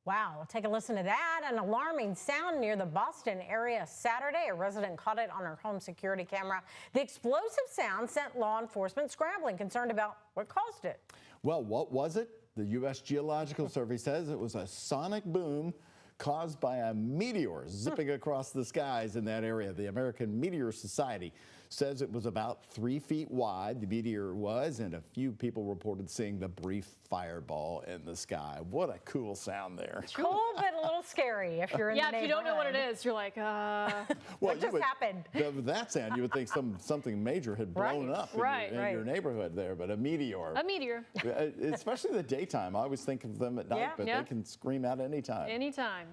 Wow, take a listen to that. An alarming sound near the Boston area Saturday. A resident caught it on her home security camera. The explosive sound sent law enforcement scrambling, concerned about what caused it. Well, what was it? The U.S. Geological Survey says it was a sonic boom caused by a meteor zipping across the skies in that area. The American Meteor Society says it was about 3 feet wide, the meteor was, and a few people reported seeing the brief fireball in the sky. What a cool sound there. Cool, but a little scary if you're in the neighborhood. Yeah, if you don't know what it is, you're like, Well, what just happened? That sound, you would think something major had blown up in your neighborhood there, but a meteor. A meteor. Especially the daytime. I always think of them at night, but they can scream out anytime. Anytime.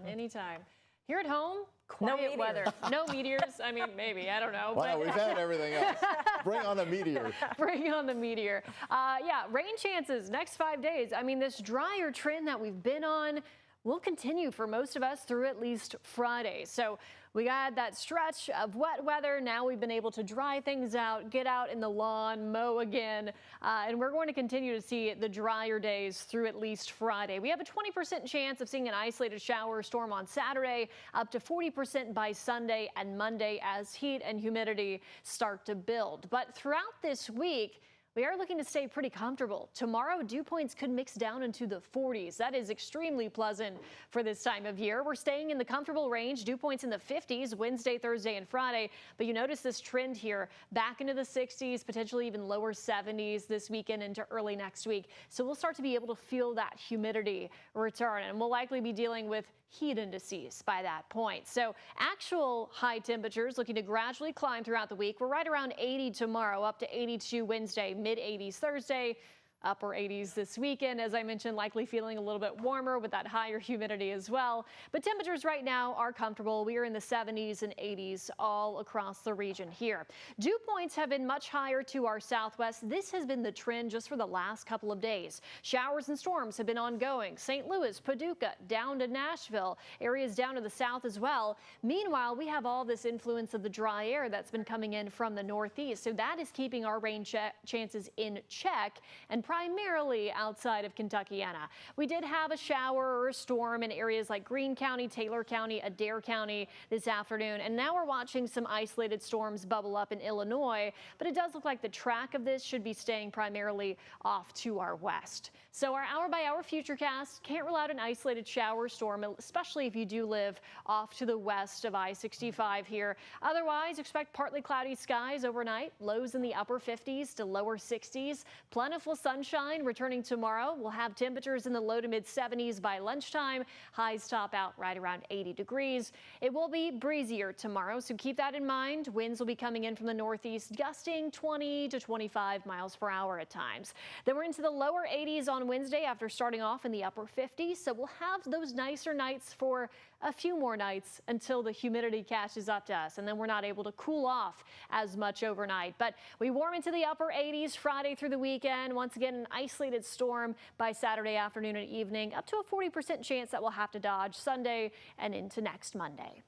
Here at home, quiet weather. No meteors. I mean, maybe. I don't know. Wow, we've had everything else. Bring on a meteor. Bring on the meteor. Yeah, rain chances next 5 days. I mean, this drier trend that we've been on will continue for most of us through at least Friday. So we got that stretch of wet weather. Now we've been able to dry things out, get out in the lawn, mow again, and we're going to continue to see the drier days through at least Friday. We have a 20% chance of seeing an isolated shower or storm on Saturday, up to 40% by Sunday and Monday as heat and humidity start to build. But throughout this week, we are looking to stay pretty comfortable. Tomorrow, dew points could mix down into the 40s. That is extremely pleasant for this time of year. We're staying in the comfortable range, dew points in the 50s Wednesday, Thursday, and Friday. But you notice this trend here back into the 60s, potentially even lower 70s this weekend into early next week. So we'll start to be able to feel that humidity return, and we'll likely be dealing with heat indices by that point. So actual high temperatures looking to gradually climb throughout the week. We're right around 80 tomorrow, up to 82 Wednesday, mid-80s Thursday, upper 80s this weekend. As I mentioned, likely feeling a little bit warmer with that higher humidity as well. But temperatures right now are comfortable. We are in the 70s and 80s all across the region here. Dew points have been much higher to our southwest. This has been the trend just for the last couple of days. Showers and storms have been ongoing. St. Louis, Paducah, down to Nashville, areas down to the south as well. Meanwhile, we have all this influence of the dry air that's been coming in from the northeast. So that is keeping our rain chances in check, and primarily outside of Kentuckiana. We did have a shower or a storm in areas like Greene County, Taylor County, Adair County this afternoon, and now we're watching some isolated storms bubble up in Illinois, but it does look like the track of this should be staying primarily off to our west. So our hour-by-hour futurecast can't rule out an isolated shower or storm, especially if you do live off to the west of I-65 here. Otherwise, expect partly cloudy skies overnight, lows in the upper 50s to lower 60s, plentiful sunshine returning tomorrow. We'll have temperatures in the low to mid 70s by lunchtime. Highs top out right around 80 degrees. It will be breezier tomorrow, so keep that in mind. Winds will be coming in from the northeast, gusting 20 to 25 miles per hour at times. Then we're into the lower 80s on Wednesday after starting off in the upper 50s, so we'll have those nicer nights for a few more nights until the humidity catches up to us, and then we're not able to cool off as much overnight. But we warm into the upper 80s Friday through the weekend. Once again, an isolated storm by Saturday afternoon and evening, up to a 40% chance that we'll have to dodge Sunday and into next Monday.